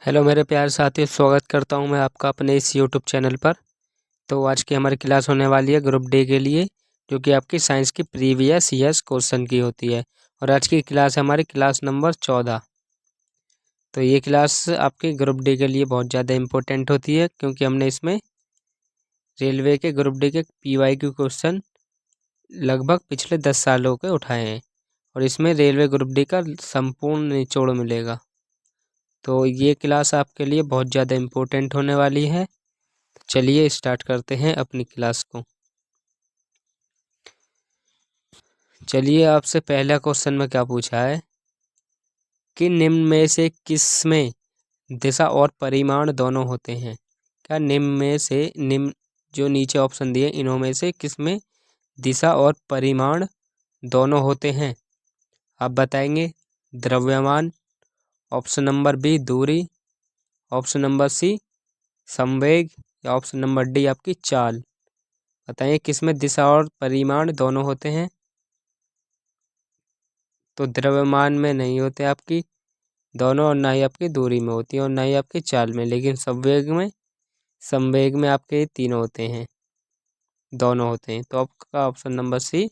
Hello मेरे प्यारे साथियों, स्वागत करता हूं मैं आपका अपने इस यूट्यूब चैनल पर। तो आज की हमारी क्लास होने वाली है ग्रुप डी के लिए, जो कि आपकी साइंस की प्रीवियस ईयर्स क्वेश्चन की होती है। और आज की क्लास है हमारी क्लास नंबर 14। तो ये क्लास आपकी ग्रुप डी के लिए बहुत ज़्यादा इम्पोर्टेंट होती है, क्योंकि हमने इसमें रेलवे के ग्रुप डी के PYQ क्वेश्चन लगभग पिछले 10 सालों के उठाए हैं। और इसमें रेलवे ग्रुप डी का संपूर्ण निचोड़ मिलेगा। तो ये क्लास आपके लिए बहुत ज़्यादा इम्पोर्टेंट होने वाली है। चलिए स्टार्ट करते हैं अपनी क्लास को। चलिए, आपसे पहला क्वेश्चन में क्या पूछा है कि निम्न में से किस में दिशा और परिमाण दोनों होते हैं। क्या निम्न जो नीचे ऑप्शन दिए इनों में से किस में दिशा और परिमाण दोनों होते हैं। आप बताएंगे द्रव्यमान, ऑप्शन नंबर बी दूरी, ऑप्शन नंबर सी संवेग, या ऑप्शन नंबर डी आपकी चाल। बताइए किस में दिशा और परिमाण दोनों होते हैं। तो द्रव्यमान में नहीं होते आपकी दोनों, और ना ही आपकी दूरी में होती है, और ना ही आपकी चाल में। लेकिन संवेग में आपके तीनों होते हैं, दोनों होते हैं। तो आपका ऑप्शन नंबर सी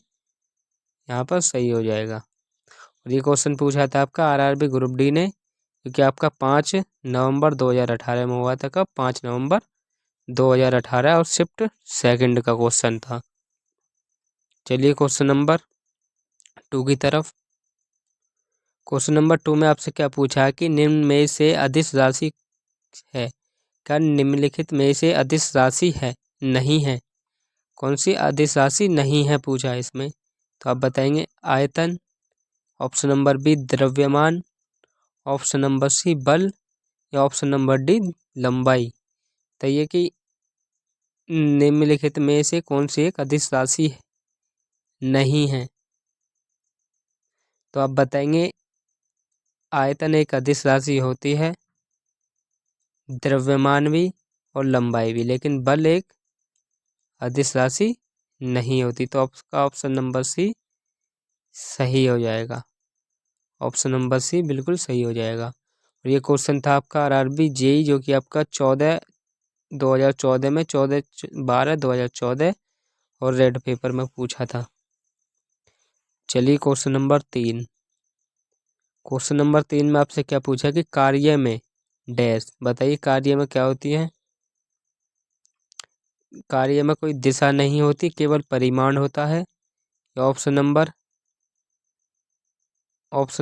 यहाँ पर सही हो जाएगा। और ये क्वेश्चन पूछा था आपका RRB ग्रुप डी ने, क्योंकि आपका 5 नवंबर 2018 में हुआ था। कब? 5 नवंबर 2018, और शिफ्ट सेकंड का क्वेश्चन था। चलिए क्वेश्चन नंबर 2 की तरफ। क्वेश्चन नंबर 2 में आपसे क्या पूछा है कि निम्न में से अदिश राशि है। क्या निम्नलिखित में से अदिश राशि है? नहीं है। कौन सी अदिश राशि नहीं है पूछा है इसमें। तो आप बताएंगे आयतन, ऑप्शन नंबर बी द्रव्यमान, ऑप्शन नंबर सी बल, या ऑप्शन नंबर डी लंबाई। बताइए कि निम्नलिखित में से कौन सी एक अदिश राशि नहीं है। तो आप बताएंगे आयतन एक अदिश राशि होती है, द्रव्यमान भी और लंबाई भी, लेकिन बल एक अदिश राशि नहीं होती। तो आपका ऑप्शन नंबर सी सही हो जाएगा। ऑप्शन नंबर सी बिल्कुल सही हो जाएगा। और ये क्वेश्चन था आपका RRB JEE, जो कि आपका 2014 में 14/12/2014 और रेड पेपर में पूछा था। चलिए क्वेश्चन नंबर 3। क्वेश्चन नंबर 3 में आपसे क्या पूछा कि कार्य में डैश। बताइए कार्य में क्या होती है। कार्य में कोई दिशा नहीं होती, केवल परिमाण होता है। या ऑप्शन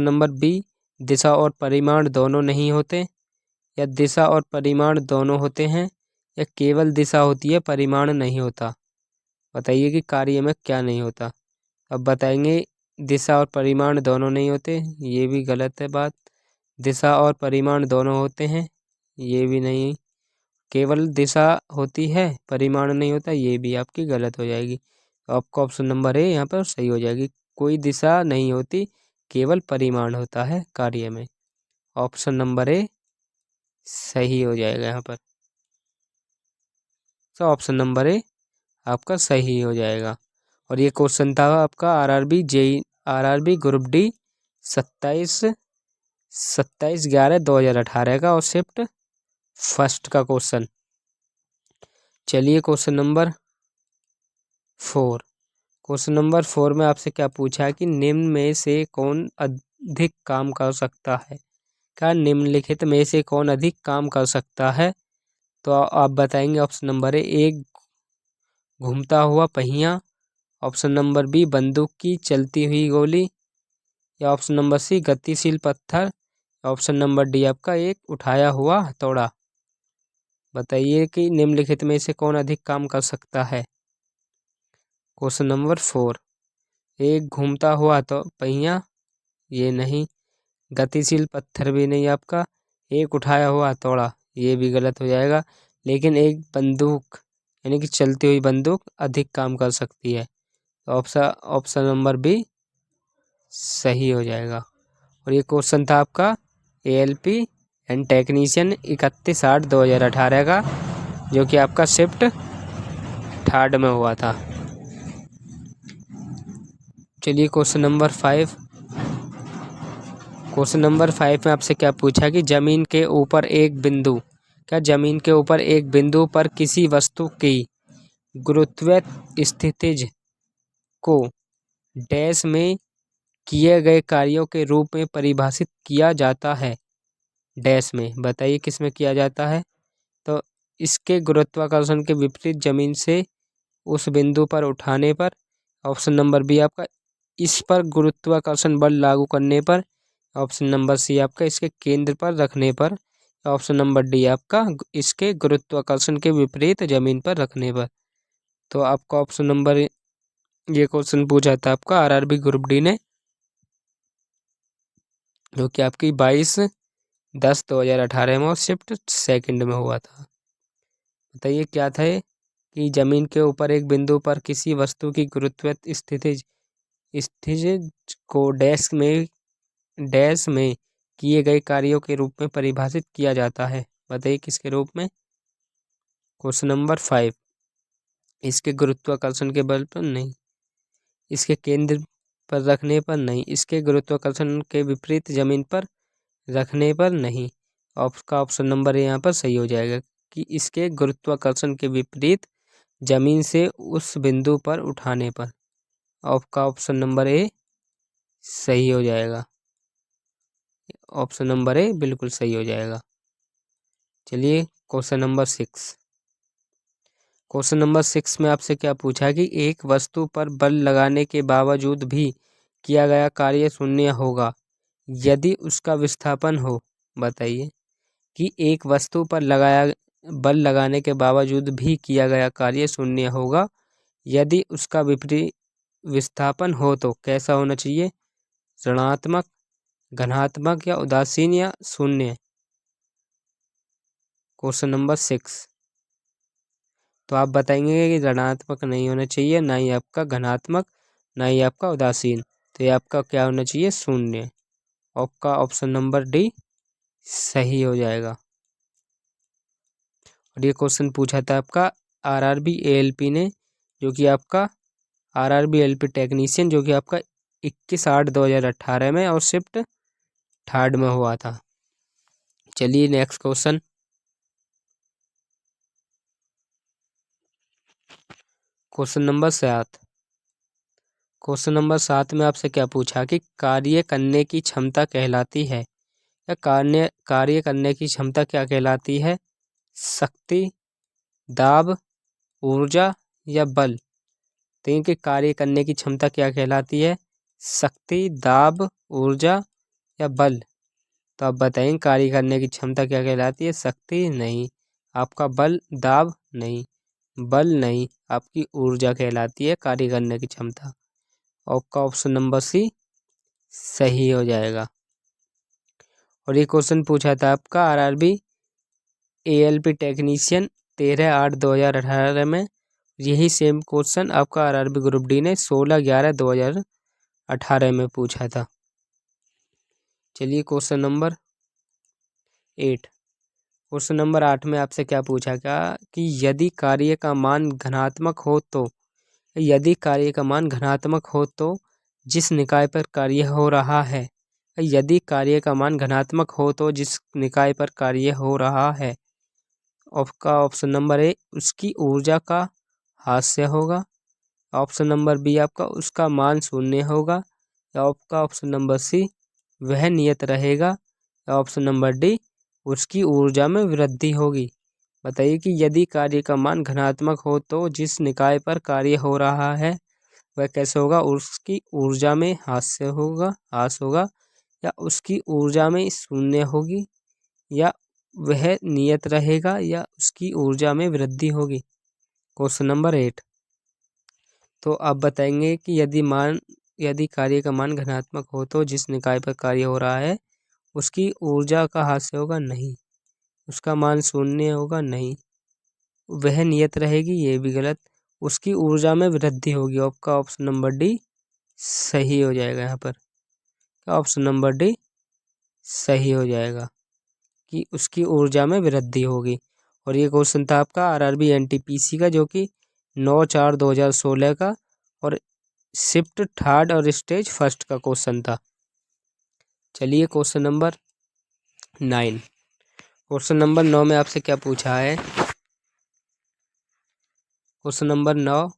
नंबर बी दिशा और परिमाण दोनों नहीं होते, या दिशा और परिमाण दोनों होते हैं, या केवल दिशा होती है परिमाण नहीं होता। बताइए कि कार्य में क्या नहीं होता। अब बताएंगे दिशा और परिमाण दोनों नहीं होते, ये भी गलत है बात। दिशा और परिमाण दोनों होते हैं, ये भी नहीं। केवल दिशा होती है परिमाण नहीं होता, ये भी आपकी गलत हो जाएगी। तो आपका ऑप्शन नंबर ए यहाँ पर सही हो जाएगी। कोई दिशा नहीं होती, केवल परिमाण होता है कार्य में। ऑप्शन नंबर ए सही हो जाएगा यहाँ पर। तो ऑप्शन नंबर ए आपका सही हो जाएगा। और ये क्वेश्चन था आपका RRB ग्रुप डी 27/11/2018 का, और शिफ्ट फर्स्ट का क्वेश्चन। चलिए क्वेश्चन नंबर 4। क्वेश्चन नंबर 4 में आपसे क्या पूछा है कि निम्न में से कौन अधिक काम कर सकता है। क्या निम्नलिखित में से कौन अधिक काम कर सकता है। तो आप बताएंगे ऑप्शन नंबर ए एक घूमता हुआ पहिया, ऑप्शन नंबर बी बंदूक की चलती हुई गोली, या ऑप्शन नंबर सी गतिशील पत्थर, ऑप्शन नंबर डी आपका एक उठाया हुआ हथौड़ा। बताइए कि निम्नलिखित में से कौन अधिक काम कर सकता है। क्वेश्चन नंबर 4, एक घूमता हुआ तो पहिया, ये नहीं। गतिशील पत्थर भी नहीं आपका। एक उठाया हुआ हथौड़ा, ये भी गलत हो जाएगा। लेकिन एक बंदूक यानी कि चलती हुई बंदूक अधिक काम कर सकती है। तो ऑप्शन नंबर बी सही हो जाएगा। और ये क्वेश्चन था आपका ALP एंड टेक्नीशियन 31/8/2018 का, जो कि आपका शिफ्ट थर्ड में हुआ था। चलिए क्वेश्चन नंबर 5। क्वेश्चन नंबर 5 में आपसे क्या पूछा कि जमीन के ऊपर एक बिंदु पर किसी वस्तु की गुरुत्वीय स्थितिज को डैश में किए गए कार्यों के रूप में परिभाषित किया जाता है। डैश में बताइए किस में किया जाता है। तो इसके गुरुत्वाकर्षण के विपरीत जमीन से उस बिंदु पर उठाने पर, ऑप्शन नंबर बी आपका इस पर गुरुत्वाकर्षण बल लागू करने पर, ऑप्शन नंबर सी आपका इसके केंद्र पर रखने पर, ऑप्शन नंबर डी आपका इसके गुरुत्वाकर्षण के विपरीत जमीन पर रखने पर। तो आपका ऑप्शन नंबर ये क्वेश्चन पूछा था आपका आरआरबी ग्रुप डी ने, जो कि आपकी 22/10/2018 में और शिफ्ट सेकंड में हुआ था। बताइए क्या था ये कि जमीन के ऊपर एक बिंदु पर किसी वस्तु की गुरुत्वीय स्थितिज को डैश में किए गए कार्यों के रूप में परिभाषित किया जाता है। बताइए किसके रूप में। क्वेश्चन नंबर 5 इसके गुरुत्वाकर्षण के बल पर नहीं, इसके केंद्र पर रखने पर नहीं, इसके गुरुत्वाकर्षण के विपरीत जमीन पर रखने पर नहीं। आपका ऑप्शन नंबर यहाँ पर सही हो जाएगा कि इसके गुरुत्वाकर्षण के विपरीत जमीन से उस बिंदु पर उठाने पर। आपका ऑप्शन नंबर ए सही हो जाएगा। ऑप्शन नंबर ए बिल्कुल सही हो जाएगा। चलिए क्वेश्चन नंबर 6। क्वेश्चन नंबर 6 में आपसे क्या पूछा कि एक वस्तु पर बल लगाने के बावजूद भी किया गया कार्य शून्य होगा यदि उसका विस्थापन हो। बताइए कि एक वस्तु पर बल लगाने के बावजूद भी किया गया कार्य शून्य होगा यदि उसका विपरीत विस्थापन हो तो कैसा होना चाहिए। ऋणात्मक, घनात्मक या उदासीन या शून्य। क्वेश्चन नंबर 6 तो आप बताएंगे कि ऋणात्मक नहीं होना चाहिए, ना ही आपका घनात्मक, ना ही आपका उदासीन। तो ये आपका क्या होना चाहिए, शून्य। आपका ऑप्शन नंबर डी सही हो जाएगा। और ये क्वेश्चन पूछा था आपका आरआरबी एएलपी ने, जो कि आपका आरआरबी एएलपी टेक्नीशियन, जो कि आपका 21/8/2018 में और शिफ्ट 3rd में हुआ था। चलिए next question. Question number 7। Question number 7 में आपसे क्या पूछा कि कार्य करने की क्षमता कहलाती है, या कार्य करने की क्षमता क्या कहलाती है। शक्ति, दाब, ऊर्जा या बल। तो इनके कार्य करने की क्षमता क्या कहलाती है, शक्ति, दाब, ऊर्जा या बल। तो आप बताएंगे कार्य करने की क्षमता क्या कहलाती है। शक्ति नहीं, आपका बल, दाब नहीं, बल नहीं, आपकी ऊर्जा कहलाती है कार्य करने की क्षमता। आपका ऑप्शन नंबर सी सही हो जाएगा। और ये क्वेश्चन पूछा था आपका आरआरबी एएलपी टेक्नीशियन 13/8/2018 में। यही सेम क्वेश्चन आपका आरआरबी ग्रुप डी ने 16/11/2018 में पूछा था। चलिए क्वेश्चन नंबर 8। क्वेश्चन नंबर 8 में आपसे क्या पूछा क्या कि यदि कार्य का मान घनात्मक हो तो, जिस निकाय पर कार्य हो रहा है, यदि कार्य का मान घनात्मक हो तो जिस निकाय पर कार्य हो रहा है, आपका ऑप्शन नंबर ए उसकी ऊर्जा का हास्य होगा, ऑप्शन नंबर बी आपका उसका मान शून्य होगा, या आपका ऑप्शन नंबर सी वह नियत रहेगा, या ऑप्शन नंबर डी उसकी ऊर्जा में वृद्धि होगी। बताइए कि यदि कार्य का मान धनात्मक हो तो जिस निकाय पर कार्य हो रहा है वह कैसे होगा, उसकी ऊर्जा में ह्रास होगा, या उसकी ऊर्जा में शून्य होगी, या वह नियत रहेगा, या उसकी ऊर्जा में वृद्धि होगी। Question number 8। तो आप बताएंगे कि यदि कार्य का मान धनात्मक हो तो जिस निकाय पर कार्य हो रहा है उसकी ऊर्जा का ह्रास होगा, नहीं, उसका मान शून्य होगा, नहीं, वह नियत रहेगी, ये भी गलत, उसकी ऊर्जा में वृद्धि होगी। आपका ऑप्शन नंबर डी सही हो जाएगा। यहाँ पर ऑप्शन नंबर डी सही हो जाएगा कि उसकी ऊर्जा में वृद्धि होगी। और ये क्वेश्चन था आपका आरआरबी एनटीपीसी का, जो कि 9/4/2016 का और शिफ्ट 3rd और स्टेज 1st का क्वेश्चन था। चलिए क्वेश्चन नंबर 9। क्वेश्चन नंबर 9 में आपसे क्या पूछा है? क्वेश्चन नंबर 9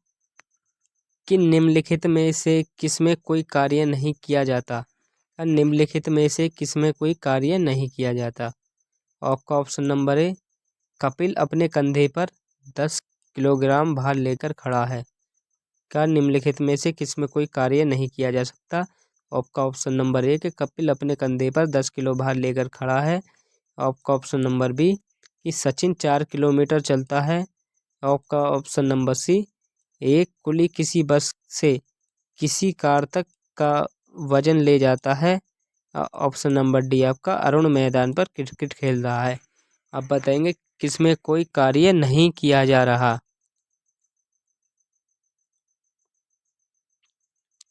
कि निम्नलिखित में से किसमें कोई कार्य नहीं किया जाता? निम्नलिखित में से किसमें कोई कार्य नहीं किया जाता? आपका ऑप्शन नंबर ए, कपिल अपने कंधे पर 10 किलोग्राम भार लेकर खड़ा है। क्या निम्नलिखित में से किसमें कोई कार्य नहीं किया जा सकता? आपका ऑप्शन नंबर ए कि कपिल अपने कंधे पर 10 किलो भार लेकर खड़ा है। आपका ऑप्शन नंबर बी कि सचिन 4 किलोमीटर चलता है। आपका ऑप्शन नंबर सी, एक कुली किसी बस से किसी कार तक का वजन ले जाता है। ऑप्शन नंबर डी आपका अरुण मैदान पर क्रिकेट खेल रहा है। आप बताएंगे किसमें कोई कार्य नहीं किया जा रहा?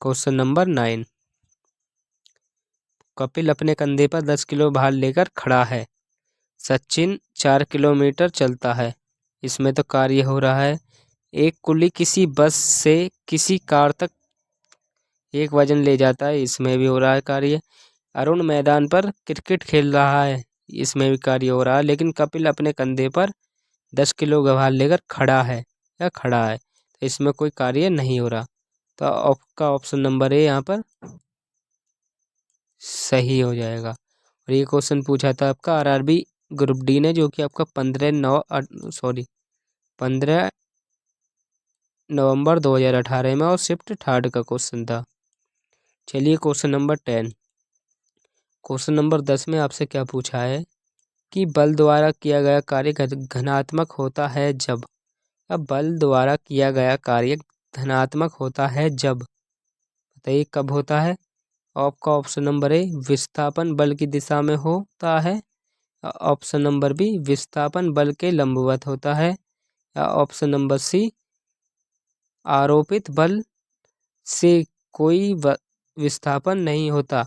क्वेश्चन नंबर 9, कपिल अपने कंधे पर 10 किलो भार लेकर खड़ा है। सचिन 4 किलोमीटर चलता है, इसमें तो कार्य हो रहा है। एक कुली किसी बस से किसी कार तक एक वजन ले जाता है, इसमें भी हो रहा है कार्य। अरुण मैदान पर क्रिकेट खेल रहा है, इसमें भी कार्य हो रहा है। लेकिन कपिल अपने कंधे पर 10 किलो भार लेकर खड़ा है या खड़ा है, तो इसमें कोई कार्य नहीं हो रहा। तो आपका ऑप्शन नंबर ए यहाँ पर सही हो जाएगा। और ये क्वेश्चन पूछा था आपका आरआरबी ग्रुप डी ने, जो कि आपका 15 नवंबर 2018 में और शिफ्ट थर्ड का क्वेश्चन था। चलिए क्वेश्चन नंबर 10। क्वेश्चन नंबर 10 में आपसे क्या पूछा है कि बल द्वारा किया गया कार्य धनात्मक होता है जब? अब बल द्वारा किया गया कार्य धनात्मक होता है जब, बताइए कब होता है? आपका ऑप्शन नंबर ए, विस्थापन बल की दिशा में होता है। ऑप्शन नंबर बी, विस्थापन बल के लंबवत होता है। या ऑप्शन नंबर सी, आरोपित बल से कोई विस्थापन नहीं होता।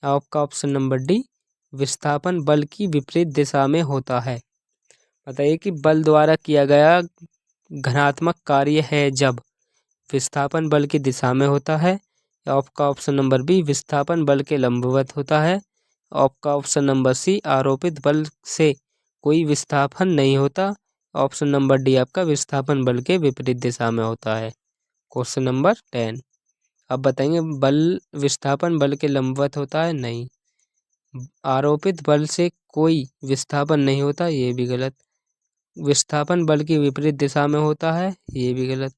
आपका ऑप्शन नंबर डी, विस्थापन बल की विपरीत दिशा में होता है। बताइए कि बल द्वारा किया गया घनात्मक कार्य है जब विस्थापन बल की दिशा में होता है। आपका ऑप्शन नंबर बी, विस्थापन बल के लंबवत होता है। आपका ऑप्शन नंबर सी, आरोपित बल से कोई विस्थापन नहीं होता। ऑप्शन नंबर डी आपका विस्थापन बल के विपरीत दिशा में होता है। Question number 10। अब बताएंगे बल विस्थापन बल के लंबवत होता है? नहीं। आरोपित बल से कोई विस्थापन नहीं होता, ये भी गलत। विस्थापन बल की विपरीत दिशा में होता है, ये भी गलत।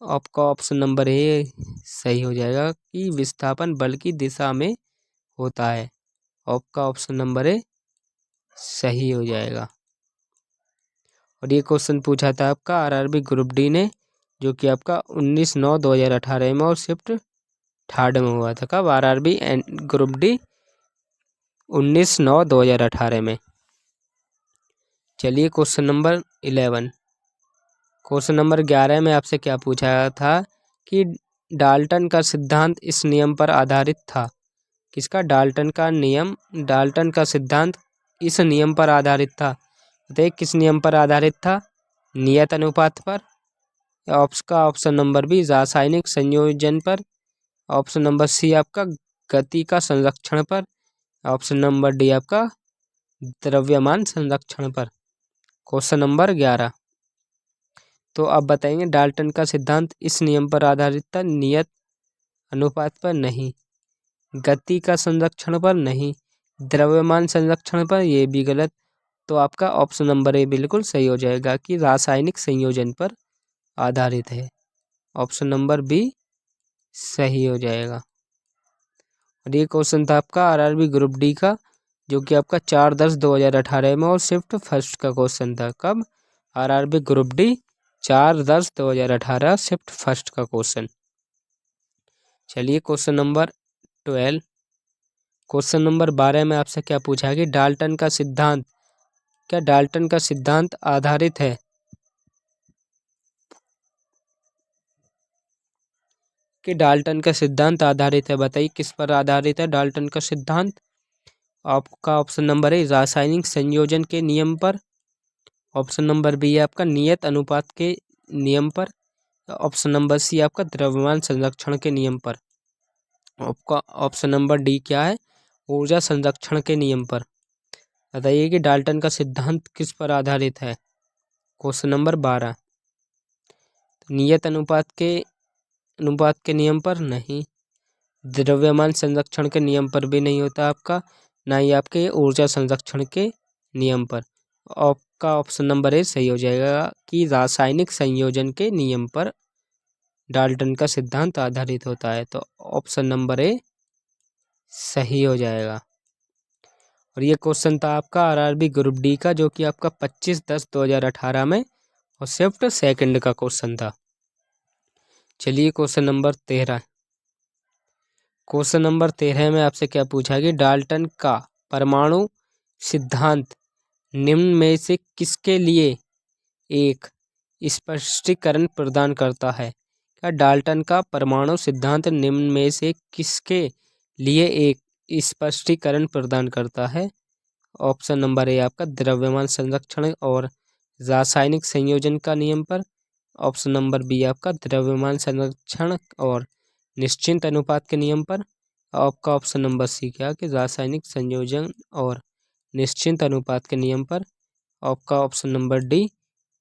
आपका ऑप्शन नंबर ए सही हो जाएगा कि विस्थापन बल की दिशा में होता है। आपका ऑप्शन नंबर ए सही हो जाएगा। और ये क्वेश्चन पूछा था आपका आरआरबी ग्रुप डी ने, जो कि आपका 19/9/2018 में और शिफ्ट थर्ड में हुआ था। कब? आरआरबी ग्रुप डी 19/9/2018 में। चलिए क्वेश्चन नंबर 11। क्वेश्चन नंबर 11 में आपसे क्या पूछा था कि डाल्टन का सिद्धांत इस नियम पर आधारित था? किसका? डाल्टन का सिद्धांत इस नियम पर आधारित था। बताइए किस नियम पर आधारित था? नियत अनुपात पर। आपका ऑप्शन नंबर बी, रासायनिक संयोजन पर। ऑप्शन नंबर सी आपका गति का संरक्षण पर। ऑप्शन नंबर डी आपका द्रव्यमान संरक्षण पर। Question number 11। तो आप बताएंगे डाल्टन का सिद्धांत इस नियम पर आधारित था, नियत अनुपात पर नहीं, गति का संरक्षण पर नहीं, द्रव्यमान संरक्षण पर, ये भी गलत। तो आपका ऑप्शन नंबर ए बिल्कुल सही हो जाएगा कि रासायनिक संयोजन पर आधारित है। ऑप्शन नंबर बी सही हो जाएगा। और ये क्वेश्चन था आपका आरआरबी ग्रुप डी का, जो कि आपका 4/10/2018 में और शिफ्ट फर्स्ट का क्वेश्चन था। कब? RRB group D 4/10/2018 shift first का क्वेश्चन। चलिए क्वेश्चन नंबर 12। क्वेश्चन नंबर 12 में आपसे क्या पूछा है कि डाल्टन का सिद्धांत, क्या डाल्टन का सिद्धांत आधारित है कि डाल्टन का सिद्धांत आधारित है? बताइए किस पर आधारित है डाल्टन का सिद्धांत? आपका ऑप्शन नंबर है रासायनिक संयोजन के नियम पर। ऑप्शन नंबर बी है आपका नियत अनुपात के नियम पर। ऑप्शन नंबर सी आपका द्रव्यमान संरक्षण के नियम पर। आपका ऑप्शन नंबर डी क्या है? ऊर्जा संरक्षण के नियम पर। बताइए कि डाल्टन का सिद्धांत किस पर आधारित है। Question number 12। नियत अनुपात के नियम पर नहीं। द्रव्यमान संरक्षण के नियम पर भी नहीं होता आपका, ना ही आपके ऊर्जा संरक्षण के नियम पर। आपका ऑप्शन नंबर ए सही हो जाएगा कि रासायनिक संयोजन के नियम पर डाल्टन का सिद्धांत आधारित होता है। तो ऑप्शन नंबर ए सही हो जाएगा। और ये क्वेश्चन था आपका आरआरबी ग्रुप डी का, जो कि आपका 25/10/2018 में और शिफ्ट सेकंड का क्वेश्चन था। चलिए क्वेश्चन नंबर 13। क्वेश्चन नंबर 13 में आपसे क्या पूछा कि डाल्टन का परमाणु सिद्धांत निम्न में से किसके लिए एक स्पष्टीकरण प्रदान करता है। क्या डाल्टन का परमाणु सिद्धांत निम्न में से किसके लिए एक स्पष्टीकरण प्रदान करता है। ऑप्शन नंबर ए आपका द्रव्यमान संरक्षण और रासायनिक संयोजन का नियम पर। ऑप्शन नंबर बी आपका द्रव्यमान संरक्षण और निश्चित अनुपात के नियम पर। आपका ऑप्शन नंबर सी क्या कि रासायनिक संयोजन और निश्चित अनुपात के नियम पर। आपका ऑप्शन नंबर डी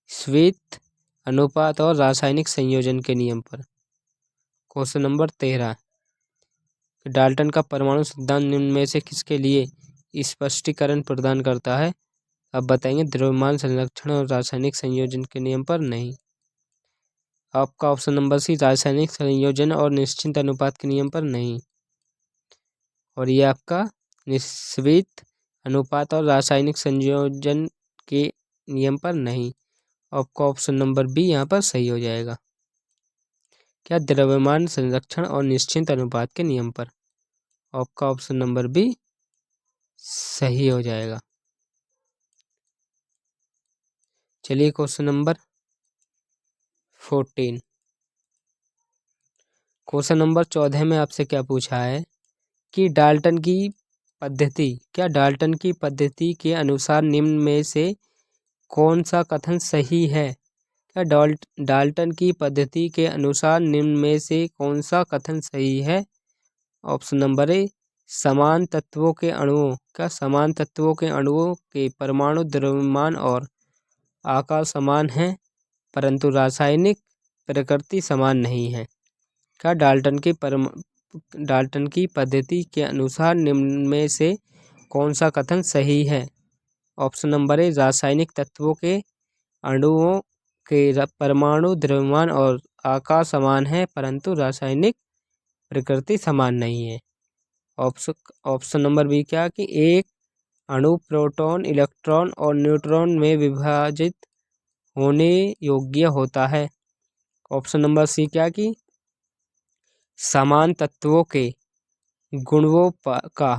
श्वेत अनुपात और रासायनिक संयोजन के नियम पर। Question number 13। डाल्टन का परमाणु सिद्धांत निम्न में से किसके लिए स्पष्टीकरण प्रदान करता है। अब बताएंगे द्रव्यमान संरक्षण और रासायनिक संयोजन के नियम पर नहीं। आपका ऑप्शन नंबर सी रासायनिक संयोजन और निश्चित अनुपात के नियम पर नहीं। और ये आपका निश्चित अनुपात और रासायनिक संयोजन के नियम पर नहीं। आपका ऑप्शन नंबर बी यहाँ पर सही हो जाएगा। क्या द्रव्यमान संरक्षण और निश्चित अनुपात के नियम पर। आपका ऑप्शन नंबर बी सही हो जाएगा। चलिए क्वेश्चन नंबर 14। क्वेश्चन नंबर 14 में आपसे क्या पूछा है कि डाल्टन की पद्धति के अनुसार निम्न में से कौन सा कथन सही है। क्या डाल्टन की पद्धति के अनुसार निम्न में से कौन सा कथन सही है। ऑप्शन नंबर ए समान तत्वों के अणुओं के परमाणु द्रव्यमान और आकार समान हैं, परंतु रासायनिक प्रकृति समान नहीं है। क्या डाल्टन की पद्धति के अनुसार निम्न में से कौन सा कथन सही है। ऑप्शन नंबर ए रासायनिक तत्वों के अणुओं के परमाणु द्रव्यमान और आकार समान है, परंतु रासायनिक प्रकृति समान नहीं है। ऑप्शन नंबर बी क्या कि एक अणु प्रोटॉन, इलेक्ट्रॉन और न्यूट्रॉन में विभाजित होने योग्य होता है। ऑप्शन नंबर सी क्या कि समान तत्वों के गुणों का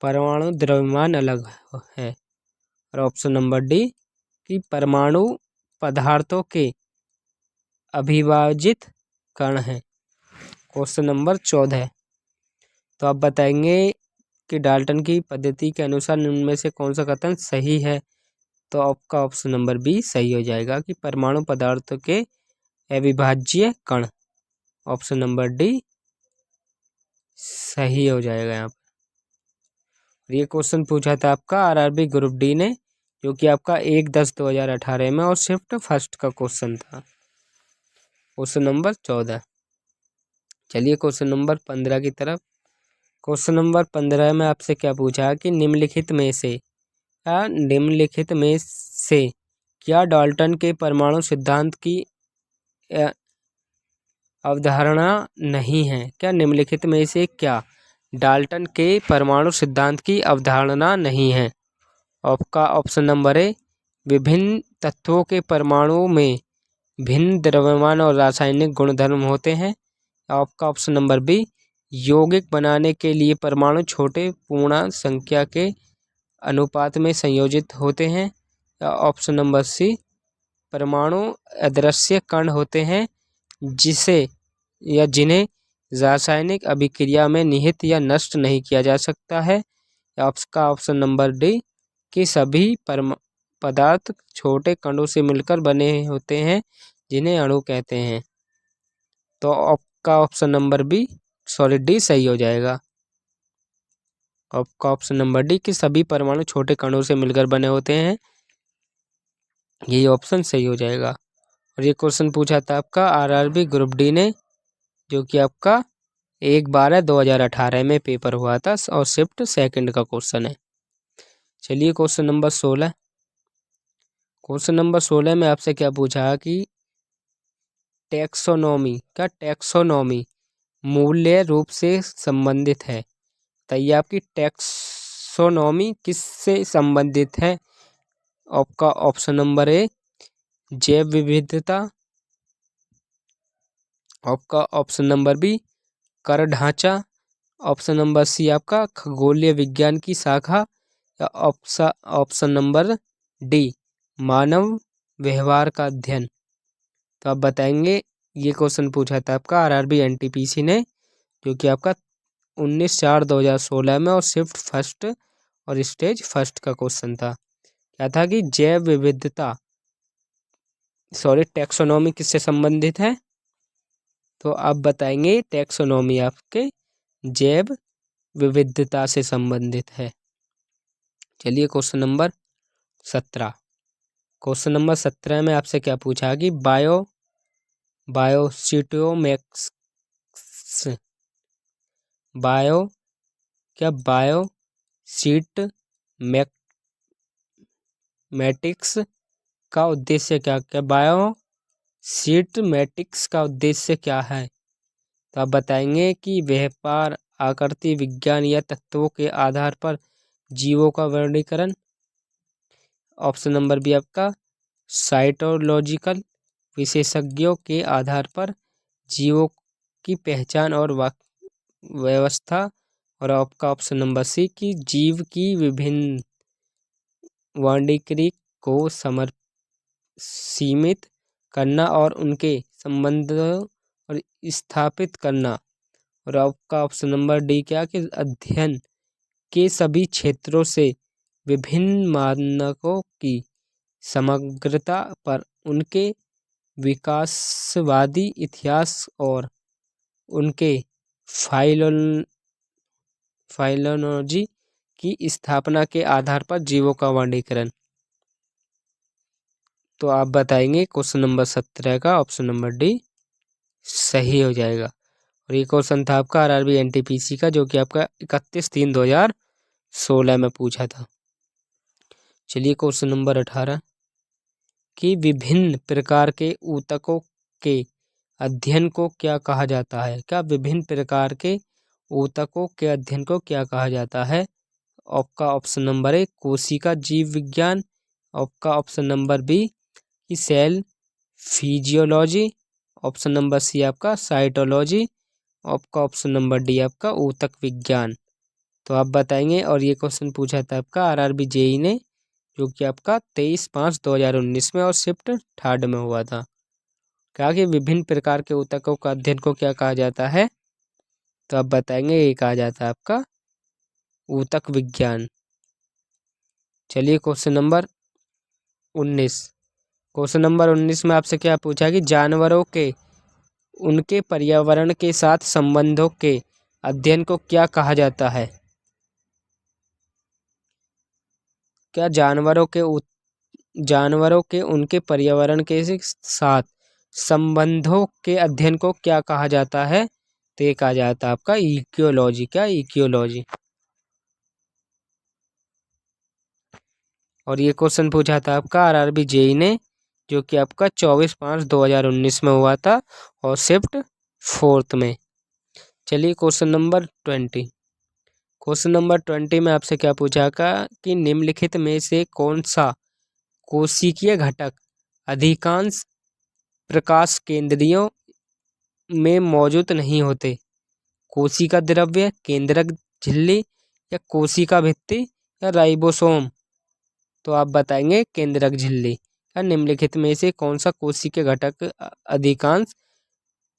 परमाणु द्रव्यमान अलग है। और ऑप्शन नंबर डी कि परमाणु पदार्थों के अविभाजित कण हैं। Question number 14। तो आप बताएंगे कि डाल्टन की पद्धति के अनुसार निम्न में से कौन सा कथन सही है। तो आपका ऑप्शन नंबर बी सही हो जाएगा कि परमाणु पदार्थों के अविभाज्य कण। ऑप्शन नंबर डी सही हो जाएगा यहाँ पर। ये क्वेश्चन पूछा था आपका आरआरबी ग्रुप डी ने, जो कि आपका 1/10/2018 में और शिफ्ट फर्स्ट का क्वेश्चन था। Question number 14। चलिए क्वेश्चन नंबर 15 की तरफ। क्वेश्चन नंबर 15 में आपसे क्या पूछा कि निम्नलिखित में से क्या डाल्टन के परमाणु सिद्धांत की अवधारणा नहीं है। क्या निम्नलिखित में से क्या डाल्टन के परमाणु सिद्धांत की अवधारणा नहीं है। आपका ऑप्शन नंबर ए विभिन्न तत्वों के परमाणुओं में भिन्न द्रव्यमान और रासायनिक गुणधर्म होते हैं। आपका ऑप्शन नंबर बी यौगिक बनाने के लिए परमाणु छोटे पूर्णांक संख्या के अनुपात में संयोजित होते हैं। या ऑप्शन नंबर सी परमाणु अदृश्य कण होते हैं जिन्हें रासायनिक अभिक्रिया में निहित या नष्ट नहीं किया जा सकता है। आपका ऑप्शन नंबर डी कि सभी पदार्थ छोटे कणों से मिलकर बने होते हैं, जिन्हें अणु कहते हैं। तो आपका ऑप्शन नंबर डी सही हो जाएगा। आपका ऑप्शन नंबर डी कि सभी परमाणु छोटे कणों से मिलकर बने होते हैं। यही ऑप्शन सही हो जाएगा। और ये क्वेश्चन पूछा था आपका आरआरबी ग्रुप डी ने, जो कि आपका 1/12/2018 में पेपर हुआ था और शिफ्ट सेकंड का क्वेश्चन है। चलिए क्वेश्चन नंबर 16। क्वेश्चन नंबर 16 में आपसे क्या पूछा कि टैक्सोनॉमी मूल्य रूप से संबंधित है। तो ये आपकी टैक्सोनॉमी किससे संबंधित है? आपका ऑप्शन नंबर ए जैव विविधता, आपका ऑप्शन नंबर बी कर ढांचा, ऑप्शन नंबर सी आपका खगोलीय विज्ञान की शाखा, या ऑप्शन नंबर डी मानव व्यवहार का अध्ययन। तो आप बताएंगे। ये क्वेश्चन पूछा था आपका आरआरबी एनटीपीसी ने, जो कि आपका 19/4/2016 में और शिफ्ट फर्स्ट और स्टेज फर्स्ट का क्वेश्चन था। क्या था कि जैव विविधता टैक्सोनॉमी किससे संबंधित है? तो आप बताएंगे टैक्सोनॉमी आपके जैव विविधता से संबंधित है। चलिए क्वेश्चन नंबर 17। क्वेश्चन नंबर 17 में आपसे क्या पूछा कि बायोसिटोमैक्स बायोसिटमैटिक्स का उद्देश्य क्या बायोसिटमैटिक्स का उद्देश्य क्या है? तो आप बताएंगे कि व्यापार, आकृति विज्ञान या तत्वों के आधार पर जीवों का वर्गीकरण, ऑप्शन नंबर बी आपका साइटोलॉजिकल विशेषज्ञों के आधार पर जीवों की पहचान और व्यवस्था, और आपका ऑप्शन नंबर सी कि जीव की विभिन्न वर्गीकरण को सीमित करना और उनके संबंधों और स्थापित करना, और आपका ऑप्शन नंबर डी क्या कि अध्ययन के सभी क्षेत्रों से विभिन्न मानकों की समग्रता पर उनके विकासवादी इतिहास और उनके फाइलोलॉजी की स्थापना के आधार पर जीवों का वर्गीकरण। तो आप बताएंगे क्वेश्चन नंबर 17 का ऑप्शन नंबर डी सही हो जाएगा। और ये क्वेश्चन था आपका आरआरबी एनटीपीसी का, जो कि आपका 31/3/2016 में पूछा था। चलिए क्वेश्चन नंबर 18 कि विभिन्न प्रकार के ऊतकों के अध्ययन को क्या कहा जाता है? क्या विभिन्न प्रकार के ऊतकों के अध्ययन को क्या कहा जाता है? आपका ऑप्शन नंबर ए कोशिका जीव विज्ञान, आपका ऑप्शन नंबर बी की cell physiology, option number C आपका साइटोलॉजी, आपका ऑप्शन नंबर डी आपका ऊतक विज्ञान। तो आप बताएंगे। और ये क्वेश्चन पूछा था आपका आरआरबी जेई ने, जो कि आपका 23/5/2019 में और शिफ्ट थर्ड में हुआ था। क्या कि विभिन्न प्रकार के ऊतकों का अध्ययन को क्या कहा जाता है? तो आप बताएंगे ये कहा जाता है आपका ऊतक विज्ञान। चलिए क्वेश्चन नंबर 19। क्वेश्चन नंबर 19 में आपसे क्या पूछा कि जानवरों के उनके पर्यावरण के साथ संबंधों के अध्ययन को क्या कहा जाता है? क्या जानवरों के उनके पर्यावरण के साथ संबंधों के अध्ययन को क्या कहा जाता है? तो ये कहा जाता है आपका इकियोलॉजी। क्या इकियोलॉजी। और ये क्वेश्चन पूछा था आपका आरआरबी जेई ने, जो कि आपका 24/5/2019 में हुआ था और शिफ्ट फोर्थ में। चलिए क्वेश्चन नंबर 20। क्वेश्चन नंबर 20 में आपसे क्या पूछा कि निम्नलिखित में से कौन सा कोशिकीय घटक अधिकांश प्रकाश केंद्रियों में मौजूद नहीं होते? कोशिका द्रव्य, केंद्रक झिल्ली, या कोशिका भित्ति, या राइबोसोम। तो आप बताएंगे केंद्रक झिल्ली। या निम्नलिखित में से कौन सा कोशिकीय घटक अधिकांश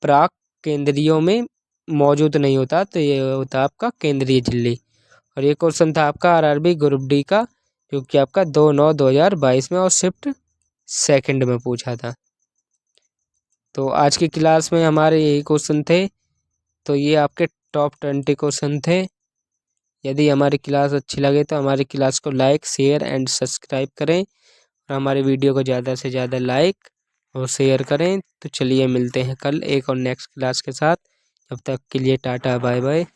प्राक केंद्रियों में मौजूद नहीं होता? तो ये होता आपका केंद्रीय झिल्ली। और ये क्वेश्चन था आपका आरआरबी ग्रुप डी का, जो कि आपका 2/9/2022 में और शिफ्ट सेकंड में पूछा था। तो आज की क्लास में हमारे यही क्वेश्चन थे। तो ये आपके टॉप 20 क्वेश्चन थे। यदि हमारी क्लास अच्छी लगे तो हमारी क्लास को लाइक शेयर एंड सब्सक्राइब करें और हमारी वीडियो को ज़्यादा से ज़्यादा लाइक और शेयर करें। तो चलिए मिलते हैं कल एक और नेक्स्ट क्लास के साथ। तब तक के लिए टाटा बाय बाय।